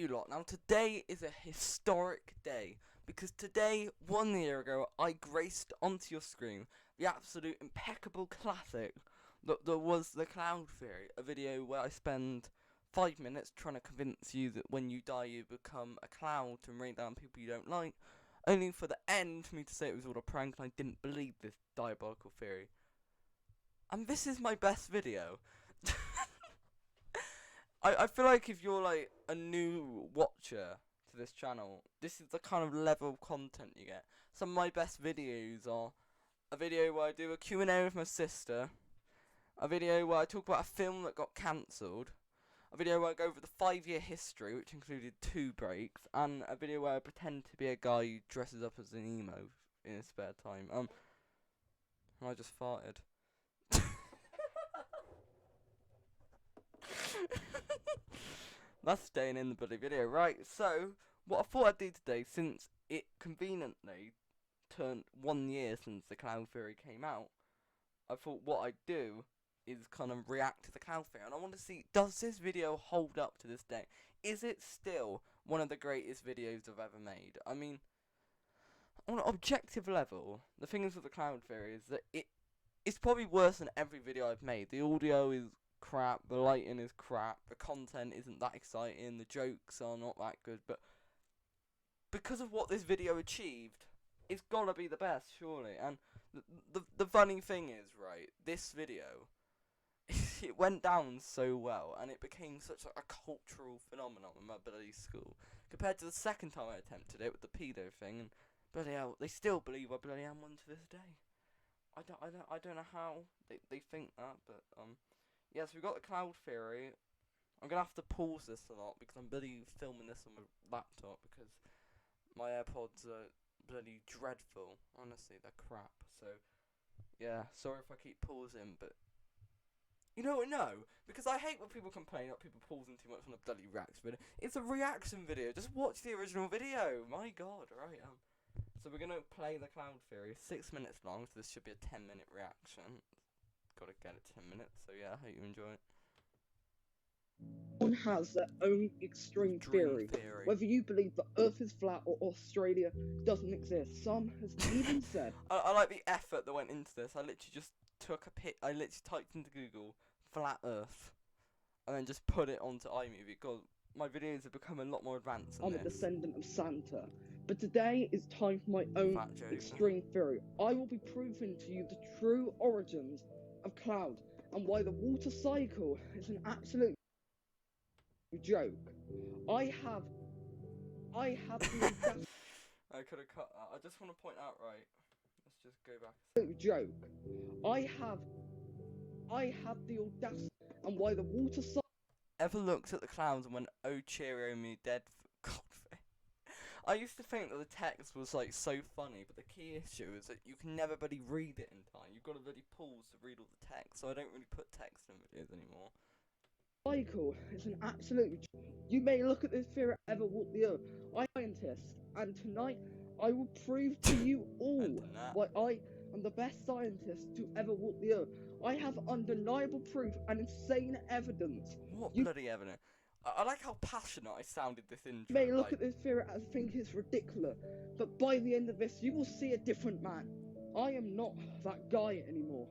you lot? Now today is a historic day because today, 1 year ago, I graced onto your screen the absolute impeccable classic that was The Cloud Theory, a video where I spend 5 minutes trying to convince you that when you die you become a cloud and rain down people you don't like, only for the end for me to say it was all a prank and I didn't believe this diabolical theory. And this is my best video. I feel like if you're like a new watcher to this channel, this is the kind of level of content you get. Some of my best videos are a video where I do a Q&A with my sister, a video where I talk about a film that got cancelled, a video where I go over the 5-year history, which included 2 breaks, and a video where I pretend to be a guy who dresses up as an emo in his spare time. I just farted. That's staying in the bloody video. Right, so what I thought I'd do today, since it conveniently turned 1 year since the Cloud Theory came out, I thought what I'd do is kind of react to the Cloud Theory, and I want to see, does this video hold up to this day? Is it still one of the greatest videos I've ever made? I mean, on an objective level, the thing is with the Cloud Theory is that it's probably worse than every video I've made. The audio is crap, the lighting is crap, the content isn't that exciting, the jokes are not that good, but because of what this video achieved, it's gotta be the best, surely. And the funny thing is, right, this video, it went down so well, and it became such a cultural phenomenon in my bloody school, compared to the second time I attempted it with the pedo thing, and bloody hell, they still believe I bloody am one to this day. I don't know how they think that, but yeah, so we got the Cloud Theory. I'm gonna have to pause this a lot because I'm bloody filming this on my laptop because my AirPods are bloody dreadful. Honestly, they're crap. So yeah, sorry if I keep pausing, but you know what? No, because I hate when people complain about people pausing too much on a bloody reaction video. It's a reaction video. Just watch the original video. My God, right? So we're gonna play the Cloud Theory. 6 minutes long, so this should be a 10-minute reaction. Gotta get it 10 minutes, so yeah, I hope you enjoy it. Everyone has their own extreme theory. Whether you believe the Earth is flat or Australia doesn't exist. Some has even said. I like the effort that went into this. I literally just took I literally typed into Google flat Earth, and then just put it onto iMovie because my videos have become a lot more advanced than I'm this. a descendant of Santa. But today is time for my own extreme theory. I will be proving to you the true origins of cloud and why the water cycle is an absolute joke. I have the audacity. I could have cut that. I just want to point out, right? Let's just go back. Joke. I have the audacity and why the water cycle. Ever looked at the clouds and went, "Oh, cheerio me, dead." I used to think that the text was like so funny, but the key issue is that you can never really read it in time. You've got to really pause to read all the text, so I don't really put text in videos anymore. Cycle is an absolute. You may look at this theory ever walk the earth. I'm a scientist, and tonight I will prove to you all why I am the best scientist to ever walk the earth. I have undeniable proof and insane evidence. What bloody evidence? I like how passionate I sounded this intro. You may look at this theory and think it's ridiculous, but by the end of this, you will see a different man. I am not that guy anymore.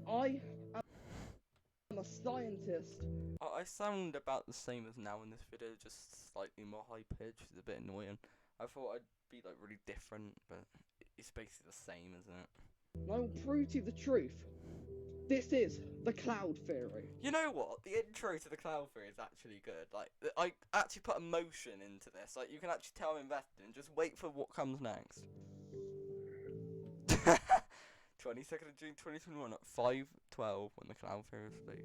I am a scientist. I sound about the same as now in this video, just slightly more high-pitched. It's a bit annoying. I thought I'd be like really different, but it's basically the same, isn't it? I will prove to you the truth. This is the Cloud Theory. You know what? The intro to the Cloud Theory is actually good. Like, I actually put emotion into this. Like, you can actually tell I'm invested and just wait for what comes next. 22nd of June 2021 at 5:12 when the Cloud Theory is played.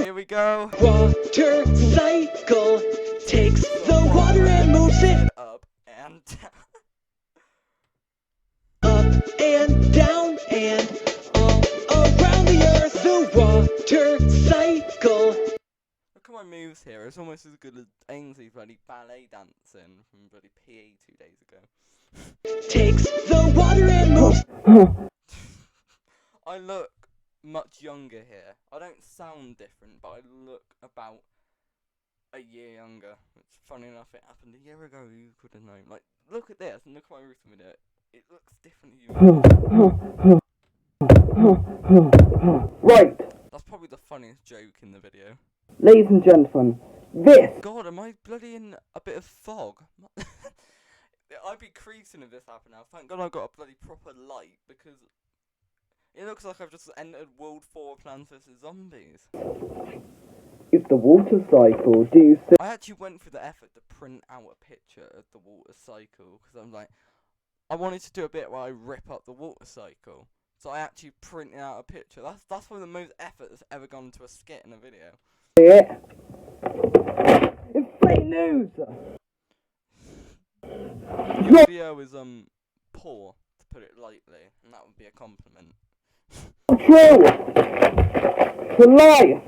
Here we go. Water cycle takes the water and moves it up and down. And down and all around the earth, the water cycle. Look at my moves here, it's almost as good as Ainsley's bloody ballet dancing from bloody PE 2 days ago. Takes the water and moves. I look much younger here. I don't sound different, but I look about a year younger. Which, funny enough, it happened a year ago. You could have known. Like, look at this and look at my recent video. It looks different to you. Right. That's probably the funniest joke in the video. Ladies and gentlemen, this. God, am I bloody in a bit of fog? I'd be creasing if this happened now. Thank God I've got a bloody proper light, because it looks like I've just entered World 4 Plants vs Zombies. It's the water cycle. Do you see? I actually went through the effort to print out a picture of the water cycle, because I'm like, I wanted to do a bit where I rip up the water cycle. So I actually printed out a picture. That's probably the most effort that's ever gone into a skit in a video. Yeah. It's fake news. The video is poor, to put it lightly, and that would be a compliment. True. It's a lie.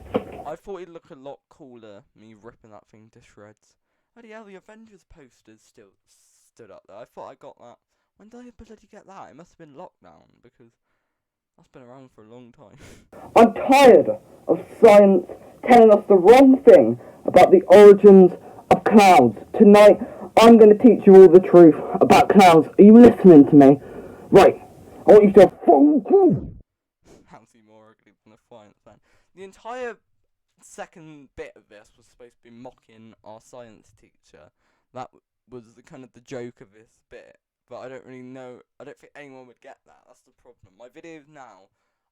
I thought it'd look a lot cooler, me ripping that thing to shreds. Bloody hell, the Avengers posters still stood up there. I thought I got that. When did I bloody get that? It must have been lockdown, because that's been around for a long time. I'm tired of science telling us the wrong thing about the origins of clouds. Tonight, I'm going to teach you all the truth about clouds. Are you listening to me? Right. I want you to focus. How's he more ugly than a science fan? The entire second bit of this was supposed to be mocking our science teacher. That was the kind of the joke of this bit. But I don't really know. I don't think anyone would get that. That's the problem. My videos now,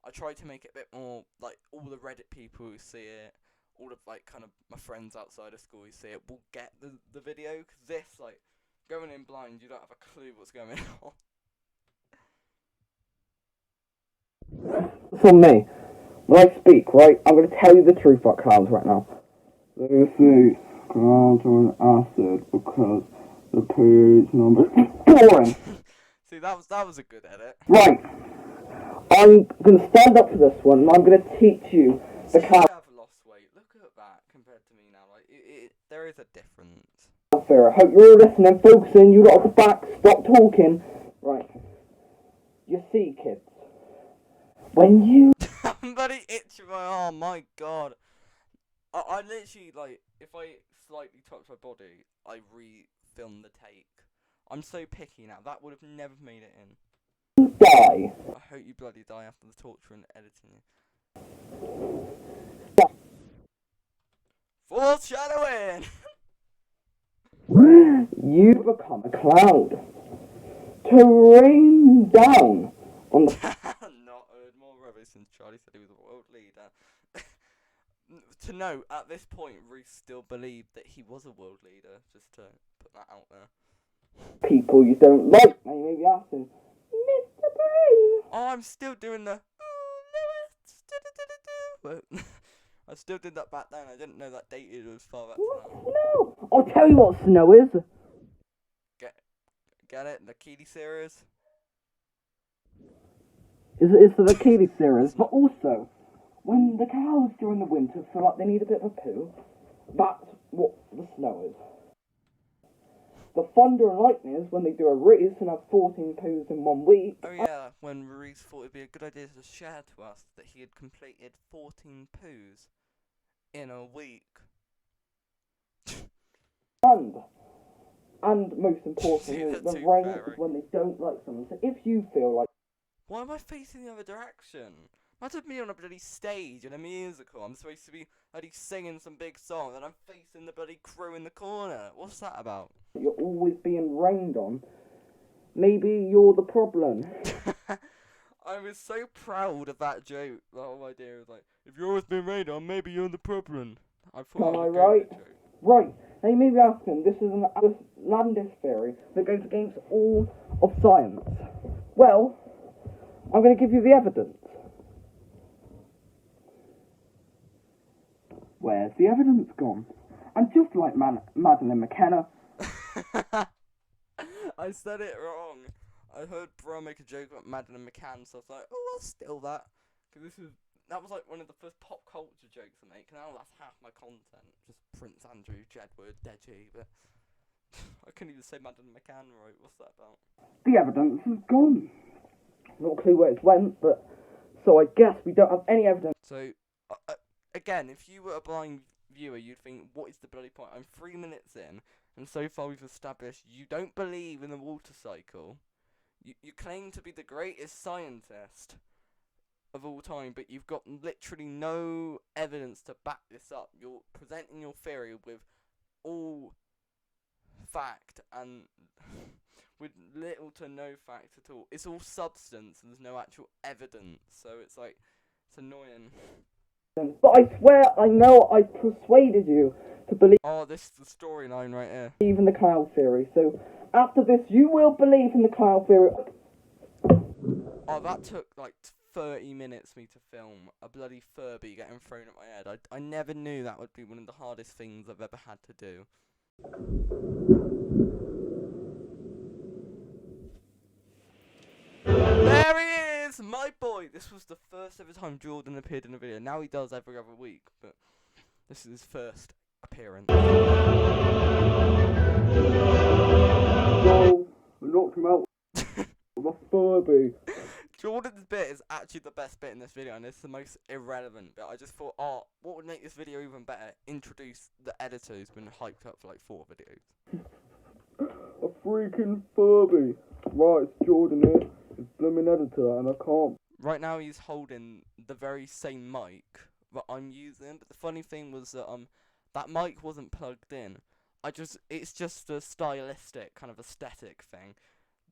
I try to make it a bit more like all the Reddit people who see it, all of like kind of my friends outside of school who see it will get the video. Because this, like, going in blind, you don't have a clue what's going on. It's on me. When I speak, right, I'm going to tell you the truth about clouds right now. They say clouds are an acid because the pH number is boring. See, that was a good edit. Right. I'm going to stand up for this one, and I'm going to teach you the cloud You have lost weight. Look at that compared to me now. Like, there is a difference. theory. I hope you're all listening, focusing. You lot at the back, stop talking. Right. You see, kids, when you... I'm bloody itching my arm. My God. I literally, like, if I slightly touch my body, I re-film the take. I'm so picky now. That would have never made it in. die. I hope you bloody die after the torture and editing you. Foreshadowing! You become a cloud to rain down on the... Not heard more rubbish since Charlie said he was a world leader. To note, at this point, Reese still believed that he was a world leader, just to put that out there. People you don't like. Now you may be asking, Mr. Brain. Oh, I'm still doing the... I still did that back then. I didn't know that dated as far back What's now. snow? I'll tell you what snow is. Get it? The Keely series? It's the Keely series, but also, when the cows during the winter feel like they need a bit of a poo, that's what the snow is. The thunder and lightning is when they do a race and have 14 poos in 1 week. Oh yeah, when Reese thought it'd be a good idea to share to us that he had completed 14 poos in a week. And most importantly, Yeah, the too rain fair, is when they don't like someone. So if you feel like... Why am I facing the other direction? Imagine me on a bloody stage in a musical. I'm supposed to be bloody singing some big song, and I'm facing the bloody crew in the corner. What's that about? You're always being rained on, maybe you're the problem. I was so proud of that joke. The whole idea was like, if you're always being rained on, maybe you're the problem. I thought Am I I would right? go with the joke. Right, now you may be asking, this is an outlandish theory that goes against all of science. Well, I'm going to give you the evidence. Where's the evidence gone? And just like Madeleine McKenna... I said it wrong. I heard Bro make a joke about Madeleine McCann, so I was like, oh, I'll steal that. Because that was like one of the first pop culture jokes I make. Now that's half my content. Just Prince Andrew, Jedward, Deji, but I couldn't even say Madeleine McCann right. What's that about? The evidence is gone. Not a clue where it went, but so I guess we don't have any evidence. So, again, if you were a blind viewer, you'd think, what is the bloody point? I'm 3 minutes in, and so far we've established you don't believe in the water cycle. You claim to be the greatest scientist of all time, but you've got literally no evidence to back this up. You're presenting your theory with all fact and with little to no fact at all. It's all substance and there's no actual evidence, so it's like, it's annoying. But I swear I know I persuaded you to believe. Oh, this is the storyline right here. In the cloud theory. So after this, you will believe in the cloud theory. Oh, that took like 30 minutes for me to film a bloody Furby getting thrown at my head. I never knew that would be one of the hardest things I've ever had to do. There he is, my boy. This was the first ever time Jordan appeared in a video. Now he does every other week, but this is his first appearance. Oh, I knocked him out. My Furby. Jordan's bit is actually the best bit in this video, and it's the most irrelevant bit. I just thought, oh, what would make this video even better? Introduce the editor who's been hyped up for like 4 videos. A freaking Furby. Right, it's Jordan here. It's blooming editor, and I can't. Right now he's holding the very same mic that I'm using, but the funny thing was that that mic wasn't plugged in. It's just a stylistic kind of aesthetic thing.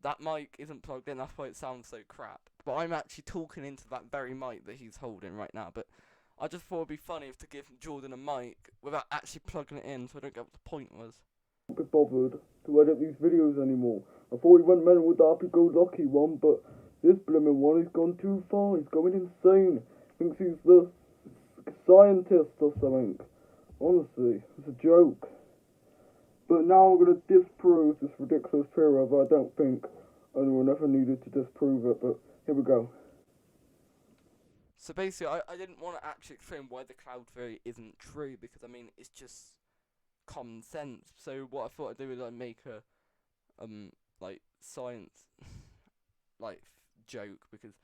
That mic isn't plugged in, that's why it sounds so crap. But I'm actually talking into that very mic that he's holding right now. But I just thought it'd be funny to give Jordan a mic without actually plugging it in, so I don't get what the point was. I can't be bothered to edit these videos anymore. I thought he went mental with the happy-go-lucky one, but this blooming one has gone too far. He's going insane. Thinks he's the scientist or something. Honestly, it's a joke. But now I'm going to disprove this ridiculous theory, although I don't think anyone ever needed to disprove it, but here we go. So basically, I didn't want to actually explain why the cloud theory isn't true, because, I mean, it's just common sense. So what I thought I'd do is I'd make a, like, science, like, joke, because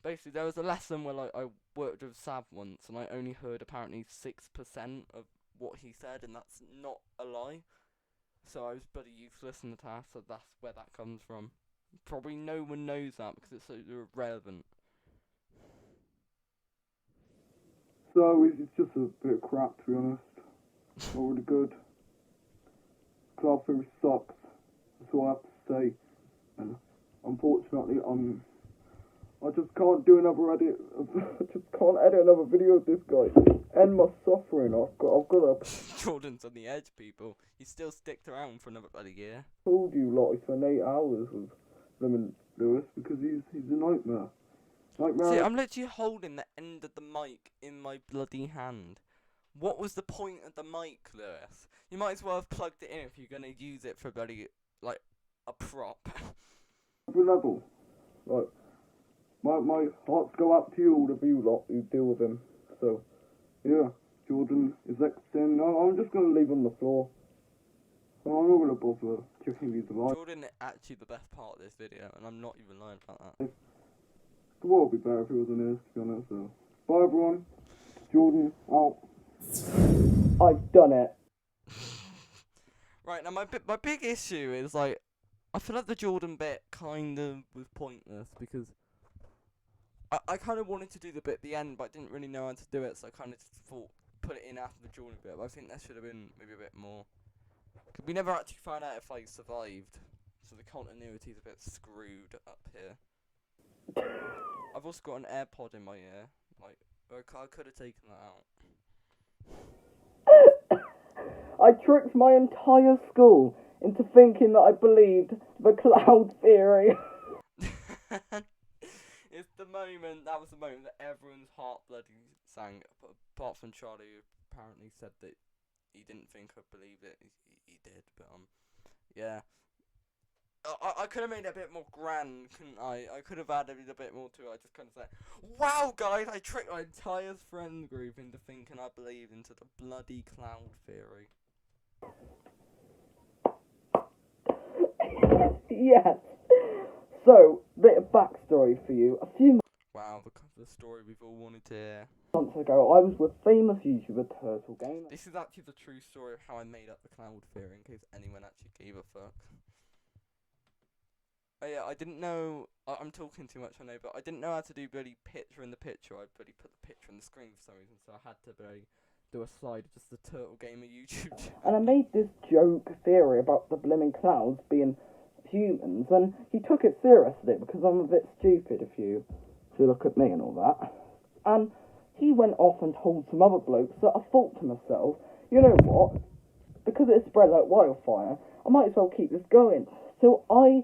basically there was a lesson where, like, I worked with Sav once, and I only heard apparently 6% of what he said, and that's not a lie. So I was bloody useless in the task, so that's where that comes from. Probably no one knows that because it's so irrelevant. So it's just a bit of crap, to be honest. Not really good. Cloud theory sucks. That's all I have to say. And unfortunately, I just can't do another edit. I just can't edit another video of this guy. End my suffering. I've got to. Jordan's on the edge, people. He still sticked around for another bloody year. I told you, like, I spent 8 hours with Lemon Lewis because he's a nightmare. See, I'm literally holding the end of the mic in my bloody hand. What was the point of the mic, Lewis? You might as well have plugged it in if you're gonna use it for bloody, like, a prop. Every level. Like, my hearts go out to you, all of you lot who deal with him. So, yeah, Jordan is exiting. I'm just gonna leave on the floor. I'm not gonna bother checking these alive. Jordan is actually the best part of this video, and I'm not even lying about that. The world would be better if he wasn't here, to be honest. So, bye everyone. Jordan out. I've done it. Right, now my big issue is, like, I feel like the Jordan bit kind of was pointless, because I kind of wanted to do the bit at the end, but I didn't really know how to do it, so I kind of just thought, put it in after the Jordan bit, but I think that should have been maybe a bit more. Cause we never actually found out if I survived, so the continuity's a bit screwed up here. I've also got an AirPod in my ear, like, I could have taken that out. I tricked my entire school into thinking that I believed the cloud theory. It's the moment, that was the moment that everyone's heart bloody sank, apart from Charlie, who apparently said that he didn't think I believed it. He did, but yeah. I could have made it a bit more grand, couldn't I? I could have added a bit more to it. I just kind of said, wow, guys, I tricked my entire friend group into thinking I believed into the bloody cloud theory. Yes. So, bit of backstory for you. Wow, the story we've all wanted to hear. Months ago, I was with famous YouTuber Turtle Gamer. This is actually the true story of how I made up the cloud theory, in case anyone actually gave a fuck. Oh yeah, I didn't know, I'm talking too much, I know, but I didn't know how to do bloody picture in the picture. I bloody put the picture on the screen for some reason, so I had to bloody do a slide of just the Turtle Gamer YouTube channel. And I made this joke theory about the blimmin' clouds being humans, and he took it seriously because I'm a bit stupid if you look at me and all that. And he went off and told some other blokes that I thought to myself, you know what, because it spread like wildfire, I might as well keep this going. So I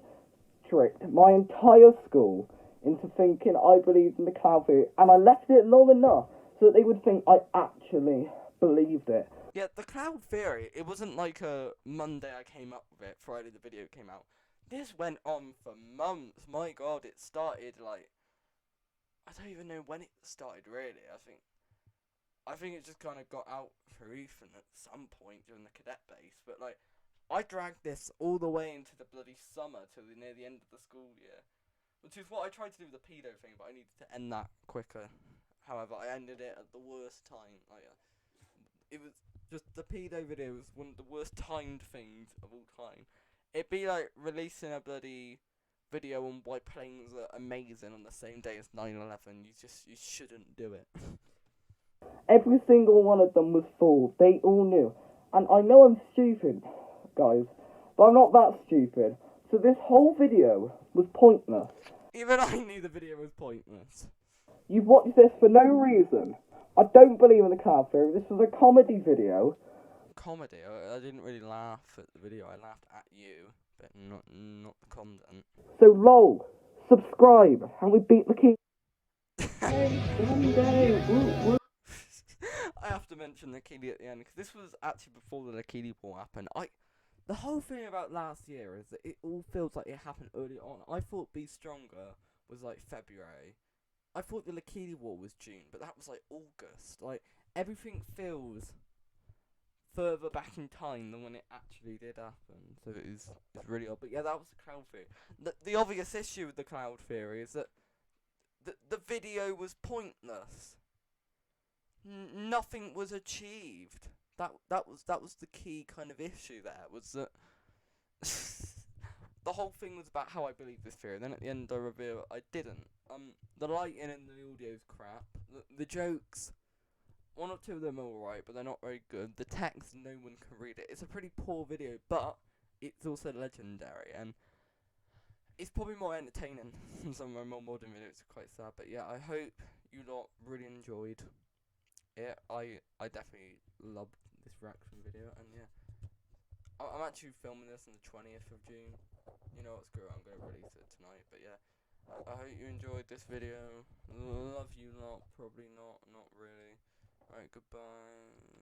tricked my entire school into thinking I believed in the cloud theory, and I left it long enough so that they would think I actually believed it. Yeah, the cloud theory, it wasn't like a Monday I came up with it, Friday the video came out. This went on for months. My god, it started like, I don't even know when it started really. I think it just kind of got out through Ethan at some point during the cadet base, but like, I dragged this all the way into the bloody summer till near the end of the school year, which is what I tried to do with the pedo thing, but I needed to end that quicker. However, I ended it at the worst time. Like, it was just, the pedo video was one of the worst timed things of all time. It'd be like releasing a bloody video on why planes are amazing on the same day as 9/11. You shouldn't do it. Every single one of them was full. They all knew. And I know I'm stupid, guys, but I'm not that stupid. So this whole video was pointless. Even I knew the video was pointless. You've watched this for no reason. I don't believe in the cloud theory. This was a comedy video. Comedy? I didn't really laugh at the video. I laughed at you, but not the content. So lol, subscribe, and we beat the key. One day. I have to mention Lakini at the end, because this was actually before the Lakini War happened. The whole thing about last year is that it all feels like it happened early on. I thought Be Stronger was like February. I thought the Lakini War was June, but that was like August. Like, everything feels further back in time than when it actually did happen. So it's really odd. But yeah, that was the cloud theory. The obvious issue with the cloud theory is that the video was pointless. Nothing was achieved. That was the key kind of issue there, was that the whole thing was about how I believed this theory, and then at the end I reveal I didn't. The lighting and the audio's crap. The jokes, one or two of them are alright, but they're not very good. The text, no one can read it. It's a pretty poor video, but it's also legendary, and it's probably more entertaining than some of my more modern videos. Are quite sad, but yeah, I hope you lot really enjoyed it. I definitely loved this reaction video, and yeah, I'm actually filming this on the 20th of June. You know what, screw it, I'm going to release it tonight, but yeah, I hope you enjoyed this video. Love you lot, probably not really. Alright, goodbye.